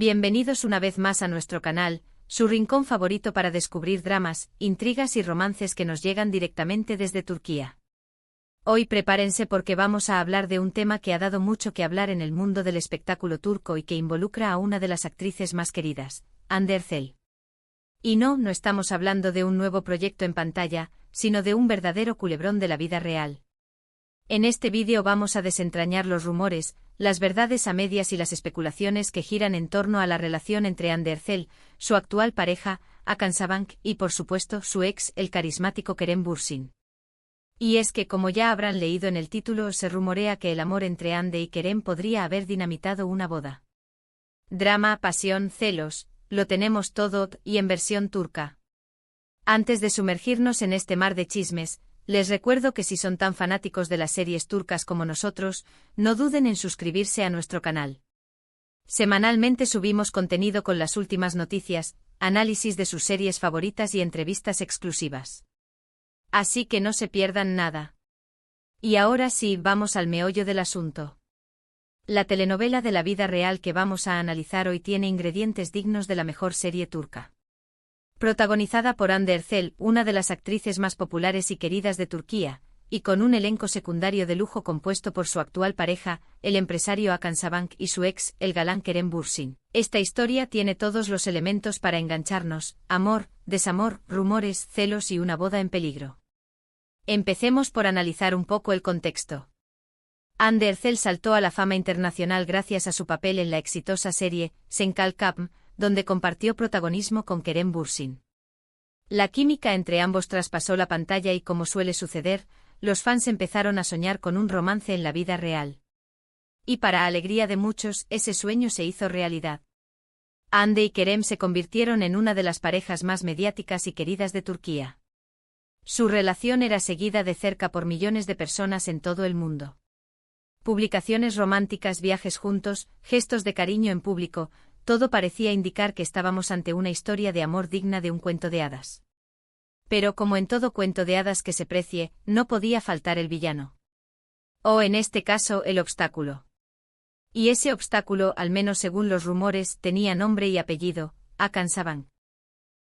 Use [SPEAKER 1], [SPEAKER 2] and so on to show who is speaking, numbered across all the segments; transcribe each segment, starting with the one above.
[SPEAKER 1] Bienvenidos una vez más a nuestro canal, su rincón favorito para descubrir dramas, intrigas y romances que nos llegan directamente desde Turquía. Hoy prepárense porque vamos a hablar de un tema que ha dado mucho que hablar en el mundo del espectáculo turco y que involucra a una de las actrices más queridas, Hande Erçel. Y no estamos hablando de un nuevo proyecto en pantalla, sino de un verdadero culebrón de la vida real. En este vídeo vamos a desentrañar los rumores, las verdades a medias y las especulaciones que giran en torno a la relación entre Hande Erçel, su actual pareja, Hakan Sabank, y por supuesto su ex, el carismático Kerem Bürsin. Y es que, como ya habrán leído en el título, se rumorea que el amor entre Hande y Kerem podría haber dinamitado una boda. Drama, pasión, celos, lo tenemos todo, y en versión turca. Antes de sumergirnos en este mar de chismes, les recuerdo que si son tan fanáticos de las series turcas como nosotros, no duden en suscribirse a nuestro canal. Semanalmente subimos contenido con las últimas noticias, análisis de sus series favoritas y entrevistas exclusivas. Así que no se pierdan nada. Y ahora sí, vamos al meollo del asunto. La telenovela de la vida real que vamos a analizar hoy tiene ingredientes dignos de la mejor serie turca. Protagonizada por Hande Erçel, una de las actrices más populares y queridas de Turquía, y con un elenco secundario de lujo compuesto por su actual pareja, el empresario Hakan Sabank, y su ex, el galán Kerem Bürsin. Esta historia tiene todos los elementos para engancharnos: amor, desamor, rumores, celos y una boda en peligro. Empecemos por analizar un poco el contexto. Hande Erçel saltó a la fama internacional gracias a su papel en la exitosa serie Sen Kalkam, donde compartió protagonismo con Kerem Bürsin. La química entre ambos traspasó la pantalla y, como suele suceder, los fans empezaron a soñar con un romance en la vida real. Y para alegría de muchos, ese sueño se hizo realidad. Hande y Kerem se convirtieron en una de las parejas más mediáticas y queridas de Turquía. Su relación era seguida de cerca por millones de personas en todo el mundo. Publicaciones románticas, viajes juntos, gestos de cariño en público, todo parecía indicar que estábamos ante una historia de amor digna de un cuento de hadas. Pero como en todo cuento de hadas que se precie, no podía faltar el villano. O en este caso, el obstáculo. Y ese obstáculo, al menos según los rumores, tenía nombre y apellido: Hakan Sabank.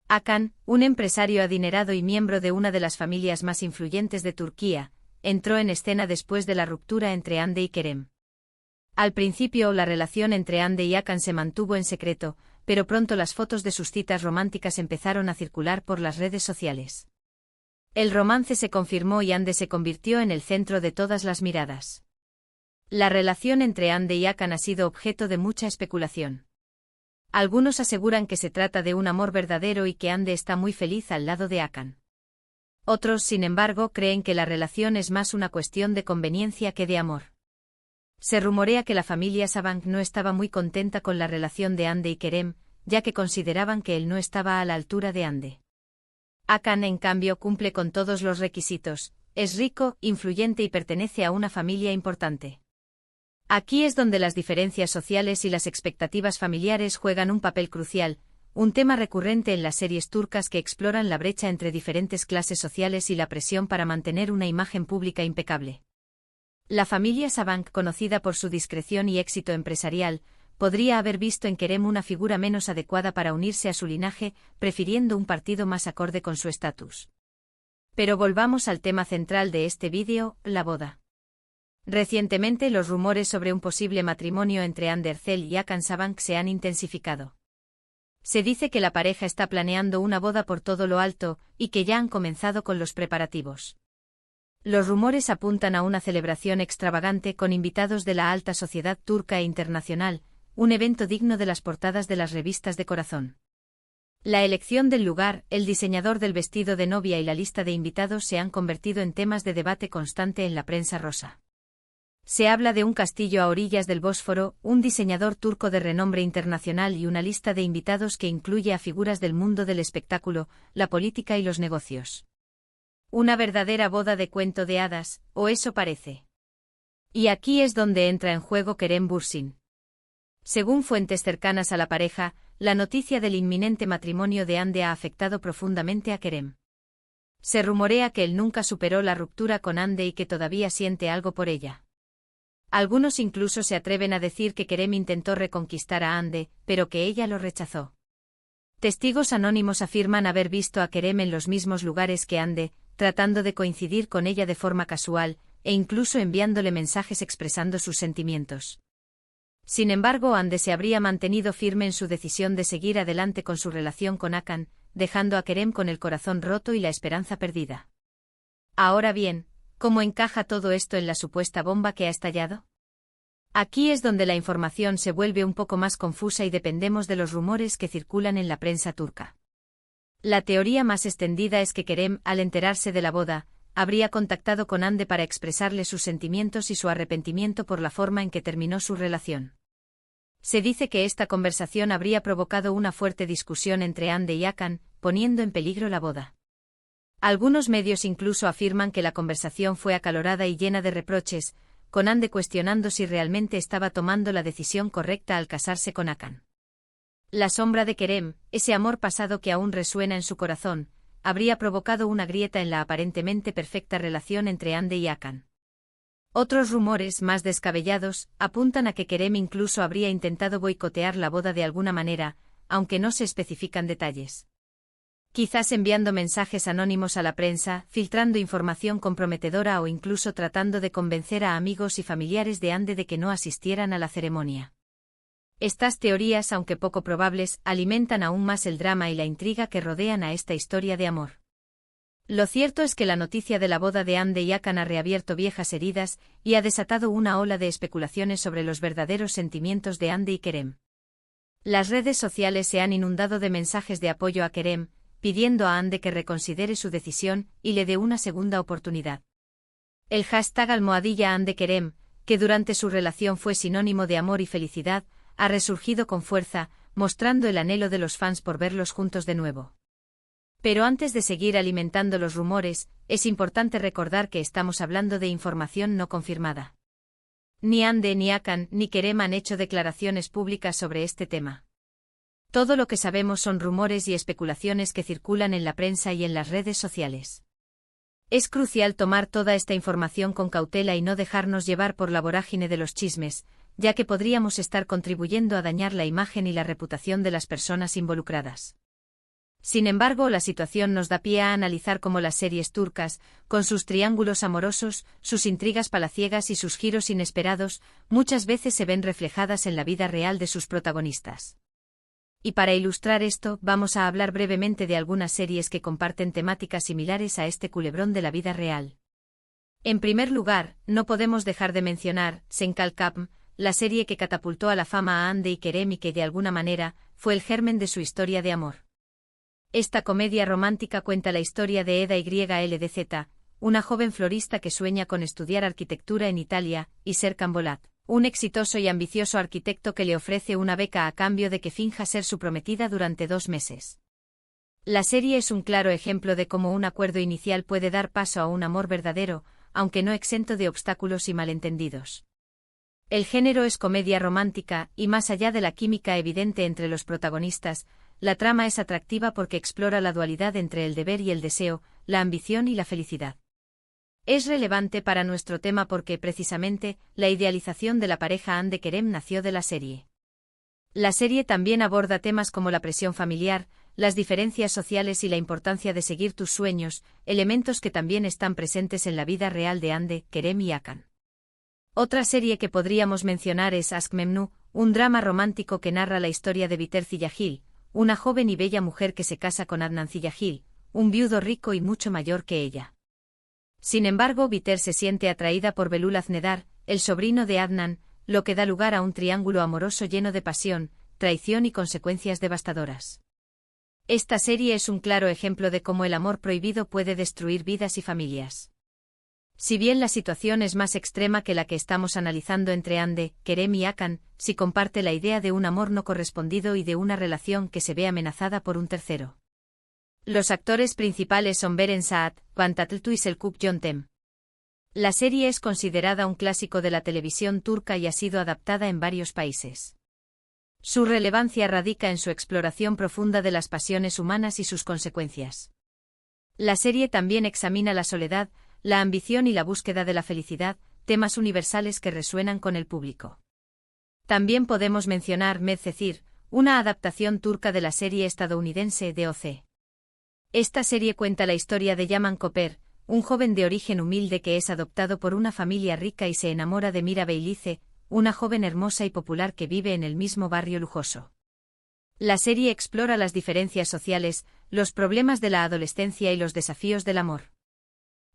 [SPEAKER 1] Hakan, un empresario adinerado y miembro de una de las familias más influyentes de Turquía, entró en escena después de la ruptura entre Hande y Kerem. Al principio la relación entre Hande y Hakan se mantuvo en secreto, pero pronto las fotos de sus citas románticas empezaron a circular por las redes sociales. El romance se confirmó y Hande se convirtió en el centro de todas las miradas. La relación entre Hande y Hakan ha sido objeto de mucha especulación. Algunos aseguran que se trata de un amor verdadero y que Hande está muy feliz al lado de Hakan. Otros, sin embargo, creen que la relación es más una cuestión de conveniencia que de amor. Se rumorea que la familia Sabank no estaba muy contenta con la relación de Hande y Kerem, ya que consideraban que él no estaba a la altura de Hande. Hakan, en cambio, cumple con todos los requisitos: es rico, influyente y pertenece a una familia importante. Aquí es donde las diferencias sociales y las expectativas familiares juegan un papel crucial, un tema recurrente en las series turcas que exploran la brecha entre diferentes clases sociales y la presión para mantener una imagen pública impecable. La familia Sabank, conocida por su discreción y éxito empresarial, podría haber visto en Kerem una figura menos adecuada para unirse a su linaje, prefiriendo un partido más acorde con su estatus. Pero volvamos al tema central de este vídeo: la boda. Recientemente los rumores sobre un posible matrimonio entre Hande Erçel y Hakan Sabank se han intensificado. Se dice que la pareja está planeando una boda por todo lo alto, y que ya han comenzado con los preparativos. Los rumores apuntan a una celebración extravagante con invitados de la alta sociedad turca e internacional, un evento digno de las portadas de las revistas de corazón. La elección del lugar, el diseñador del vestido de novia y la lista de invitados se han convertido en temas de debate constante en la prensa rosa. Se habla de un castillo a orillas del Bósforo, un diseñador turco de renombre internacional y una lista de invitados que incluye a figuras del mundo del espectáculo, la política y los negocios. Una verdadera boda de cuento de hadas, o eso parece. Y aquí es donde entra en juego Kerem Bürsin. Según fuentes cercanas a la pareja, la noticia del inminente matrimonio de Hande ha afectado profundamente a Kerem. Se rumorea que él nunca superó la ruptura con Hande y que todavía siente algo por ella. Algunos incluso se atreven a decir que Kerem intentó reconquistar a Hande, pero que ella lo rechazó. Testigos anónimos afirman haber visto a Kerem en los mismos lugares que Hande, tratando de coincidir con ella de forma casual, e incluso enviándole mensajes expresando sus sentimientos. Sin embargo, Hande se habría mantenido firme en su decisión de seguir adelante con su relación con Hakan, dejando a Kerem con el corazón roto y la esperanza perdida. Ahora bien, ¿cómo encaja todo esto en la supuesta bomba que ha estallado? Aquí es donde la información se vuelve un poco más confusa y dependemos de los rumores que circulan en la prensa turca. La teoría más extendida es que Kerem, al enterarse de la boda, habría contactado con Hande para expresarle sus sentimientos y su arrepentimiento por la forma en que terminó su relación. Se dice que esta conversación habría provocado una fuerte discusión entre Hande y Hakan, poniendo en peligro la boda. Algunos medios incluso afirman que la conversación fue acalorada y llena de reproches, con Hande cuestionando si realmente estaba tomando la decisión correcta al casarse con Hakan. La sombra de Kerem, ese amor pasado que aún resuena en su corazón, habría provocado una grieta en la aparentemente perfecta relación entre Hande y Hakan. Otros rumores, más descabellados, apuntan a que Kerem incluso habría intentado boicotear la boda de alguna manera, aunque no se especifican detalles. Quizás enviando mensajes anónimos a la prensa, filtrando información comprometedora o incluso tratando de convencer a amigos y familiares de Hande de que no asistieran a la ceremonia. Estas teorías, aunque poco probables, alimentan aún más el drama y la intriga que rodean a esta historia de amor. Lo cierto es que la noticia de la boda de Hande y Hakan ha reabierto viejas heridas y ha desatado una ola de especulaciones sobre los verdaderos sentimientos de Hande y Kerem. Las redes sociales se han inundado de mensajes de apoyo a Kerem, pidiendo a Hande que reconsidere su decisión y le dé una segunda oportunidad. El hashtag #HandeKerem, que durante su relación fue sinónimo de amor y felicidad, ha resurgido con fuerza, mostrando el anhelo de los fans por verlos juntos de nuevo. Pero antes de seguir alimentando los rumores, es importante recordar que estamos hablando de información no confirmada. Ni Hande ni Hakan ni Kerem han hecho declaraciones públicas sobre este tema. Todo lo que sabemos son rumores y especulaciones que circulan en la prensa y en las redes sociales. Es crucial tomar toda esta información con cautela y no dejarnos llevar por la vorágine de los chismes, ya que podríamos estar contribuyendo a dañar la imagen y la reputación de las personas involucradas. Sin embargo, la situación nos da pie a analizar cómo las series turcas, con sus triángulos amorosos, sus intrigas palaciegas y sus giros inesperados, muchas veces se ven reflejadas en la vida real de sus protagonistas. Y para ilustrar esto, vamos a hablar brevemente de algunas series que comparten temáticas similares a este culebrón de la vida real. En primer lugar, no podemos dejar de mencionar Senkalkapm, la serie que catapultó a la fama a Hande y Kerem y que de alguna manera fue el germen de su historia de amor. Esta comedia romántica cuenta la historia de Eda YLDZ, una joven florista que sueña con estudiar arquitectura en Italia, y Serkan Bolat, un exitoso y ambicioso arquitecto que le ofrece una beca a cambio de que finja ser su prometida durante 2 meses. La serie es un claro ejemplo de cómo un acuerdo inicial puede dar paso a un amor verdadero, aunque no exento de obstáculos y malentendidos. El género es comedia romántica, y más allá de la química evidente entre los protagonistas, la trama es atractiva porque explora la dualidad entre el deber y el deseo, la ambición y la felicidad. Es relevante para nuestro tema porque, precisamente, la idealización de la pareja Hande Kerem nació de la serie. La serie también aborda temas como la presión familiar, las diferencias sociales y la importancia de seguir tus sueños, elementos que también están presentes en la vida real de Hande, Kerem y Hakan. Otra serie que podríamos mencionar es Aşk Memnu, un drama romántico que narra la historia de Biter Ziyagil, una joven y bella mujer que se casa con Adnan Ziyagil, un viudo rico y mucho mayor que ella. Sin embargo, Biter se siente atraída por Belul Aznedar, el sobrino de Adnan, lo que da lugar a un triángulo amoroso lleno de pasión, traición y consecuencias devastadoras. Esta serie es un claro ejemplo de cómo el amor prohibido puede destruir vidas y familias. Si bien la situación es más extrema que la que estamos analizando entre Hande, Kerem y Hakan, sí comparte la idea de un amor no correspondido y de una relación que se ve amenazada por un tercero. Los actores principales son Beren Saat, Van Tatlıtuğ y Selçuk Yöntem. La serie es considerada un clásico de la televisión turca y ha sido adaptada en varios países. Su relevancia radica en su exploración profunda de las pasiones humanas y sus consecuencias. La serie también examina la soledad, la ambición y la búsqueda de la felicidad, temas universales que resuenan con el público. También podemos mencionar Medcezir, una adaptación turca de la serie estadounidense DOC. Esta serie cuenta la historia de Yaman Koper, un joven de origen humilde que es adoptado por una familia rica y se enamora de Mira Beylice, una joven hermosa y popular que vive en el mismo barrio lujoso. La serie explora las diferencias sociales, los problemas de la adolescencia y los desafíos del amor.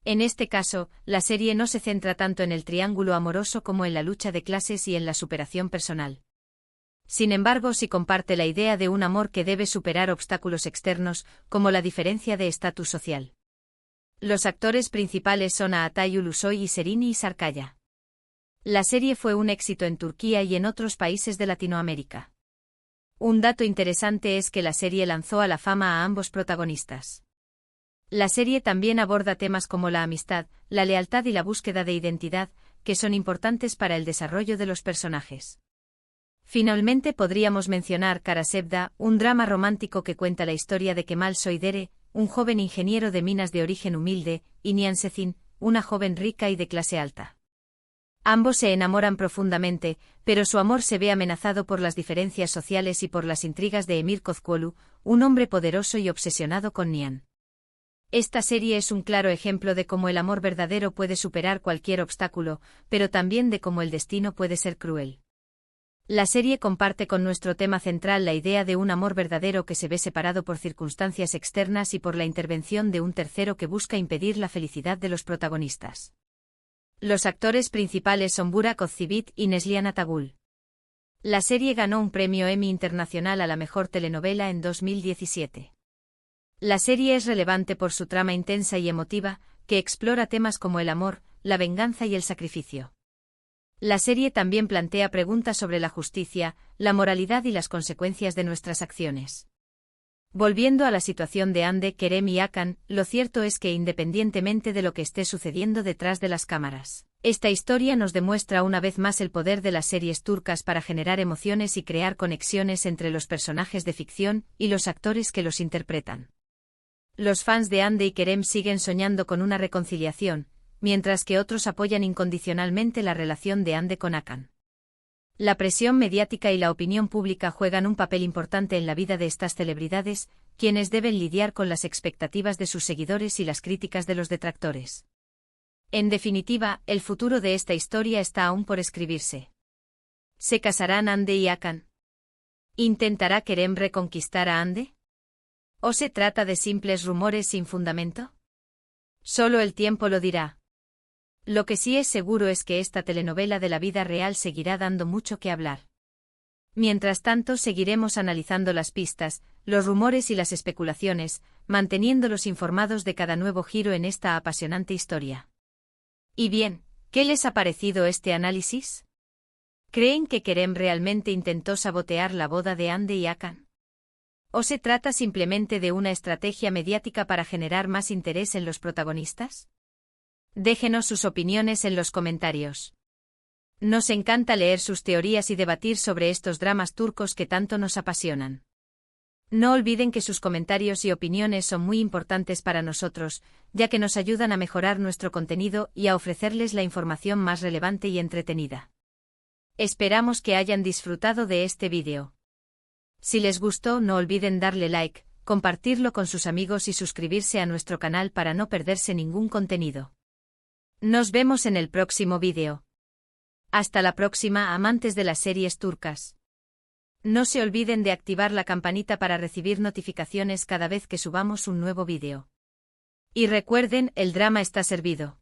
[SPEAKER 1] En este caso, la serie no se centra tanto en el triángulo amoroso como en la lucha de clases y en la superación personal. Sin embargo, sí comparte la idea de un amor que debe superar obstáculos externos, como la diferencia de estatus social. Los actores principales son Atay Ulusoy y Serini Sarkaya. La serie fue un éxito en Turquía y en otros países de Latinoamérica. Un dato interesante es que la serie lanzó a la fama a ambos protagonistas. La serie también aborda temas como la amistad, la lealtad y la búsqueda de identidad, que son importantes para el desarrollo de los personajes. Finalmente podríamos mencionar Kara Sevda, un drama romántico que cuenta la historia de Kemal Soydere, un joven ingeniero de minas de origen humilde, y Nihan Sezin, una joven rica y de clase alta. Ambos se enamoran profundamente, pero su amor se ve amenazado por las diferencias sociales y por las intrigas de Emir Kozcuoglu, un hombre poderoso y obsesionado con Nihan. Esta serie es un claro ejemplo de cómo el amor verdadero puede superar cualquier obstáculo, pero también de cómo el destino puede ser cruel. La serie comparte con nuestro tema central la idea de un amor verdadero que se ve separado por circunstancias externas y por la intervención de un tercero que busca impedir la felicidad de los protagonistas. Los actores principales son Burak Özçivit y Neslihan Atagul. La serie ganó un premio Emmy Internacional a la mejor telenovela en 2017. La serie es relevante por su trama intensa y emotiva, que explora temas como el amor, la venganza y el sacrificio. La serie también plantea preguntas sobre la justicia, la moralidad y las consecuencias de nuestras acciones. Volviendo a la situación de Hande, Kerem y Hakan, lo cierto es que independientemente de lo que esté sucediendo detrás de las cámaras, esta historia nos demuestra una vez más el poder de las series turcas para generar emociones y crear conexiones entre los personajes de ficción y los actores que los interpretan. Los fans de Hande y Kerem siguen soñando con una reconciliación, mientras que otros apoyan incondicionalmente la relación de Hande con Hakan. La presión mediática y la opinión pública juegan un papel importante en la vida de estas celebridades, quienes deben lidiar con las expectativas de sus seguidores y las críticas de los detractores. En definitiva, el futuro de esta historia está aún por escribirse. ¿Se casarán Hande y Hakan? ¿Intentará Kerem reconquistar a Hande? ¿O se trata de simples rumores sin fundamento? Solo el tiempo lo dirá. Lo que sí es seguro es que esta telenovela de la vida real seguirá dando mucho que hablar. Mientras tanto, seguiremos analizando las pistas, los rumores y las especulaciones, manteniéndolos informados de cada nuevo giro en esta apasionante historia. Y bien, ¿qué les ha parecido este análisis? ¿Creen que Kerem realmente intentó sabotear la boda de Hande y Hakan? ¿O se trata simplemente de una estrategia mediática para generar más interés en los protagonistas? Déjenos sus opiniones en los comentarios. Nos encanta leer sus teorías y debatir sobre estos dramas turcos que tanto nos apasionan. No olviden que sus comentarios y opiniones son muy importantes para nosotros, ya que nos ayudan a mejorar nuestro contenido y a ofrecerles la información más relevante y entretenida. Esperamos que hayan disfrutado de este vídeo. Si les gustó, no olviden darle like, compartirlo con sus amigos y suscribirse a nuestro canal para no perderse ningún contenido. Nos vemos en el próximo vídeo. Hasta la próxima, amantes de las series turcas. No se olviden de activar la campanita para recibir notificaciones cada vez que subamos un nuevo vídeo. Y recuerden, el drama está servido.